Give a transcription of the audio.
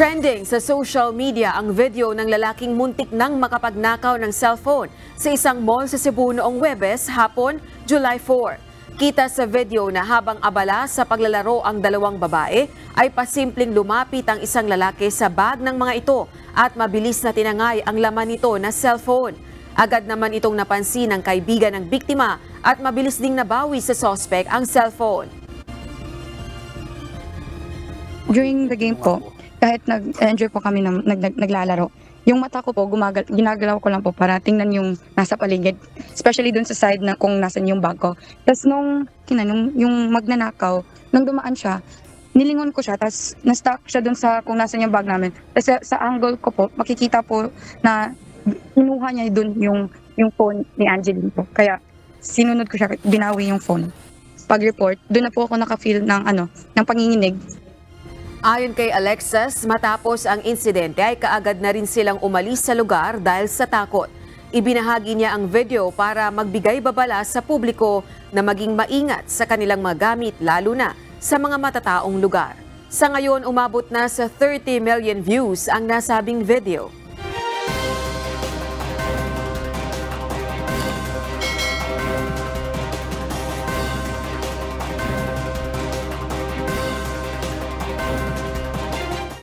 Trending sa social media ang video ng lalaking muntik nang makapagnakaw ng cellphone sa isang mall sa Cebu noong Huwebes, hapon, July 4. Kita sa video na habang abala sa paglalaro ang dalawang babae, ay pasimpleng lumapit ang isang lalaki sa bag ng mga ito at mabilis na tinangay ang laman nito na cellphone. Agad naman itong napansin ng kaibigan ng biktima at mabilis ding nabawi sa suspect ang cellphone. During the game po, kahit nag-enjoy po kami na naglalaro, yung mata ko po, ginagalaw ko lang po para tingnan yung nasa paligid. Especially dun sa side na kung nasan yung bag ko. Tapos yung magnanakaw, nung dumaan siya, nilingon ko siya, tapos na-stuck siya dun sa kung nasan yung bag namin. Tapos sa angle ko po, makikita po na kinuha niya dun yung phone ni Angeline po. Kaya sinunod ko siya, binawi yung phone. Pag-report, dun na po ako naka-feel ng panginginig. Ayon kay Alexis, matapos ang insidente ay kaagad na rin silang umalis sa lugar dahil sa takot. Ibinahagi niya ang video para magbigay babala sa publiko na maging maingat sa kanilang magamit lalo na sa mga matataong lugar. Sa ngayon, umabot na sa 30 million views ang nasabing video.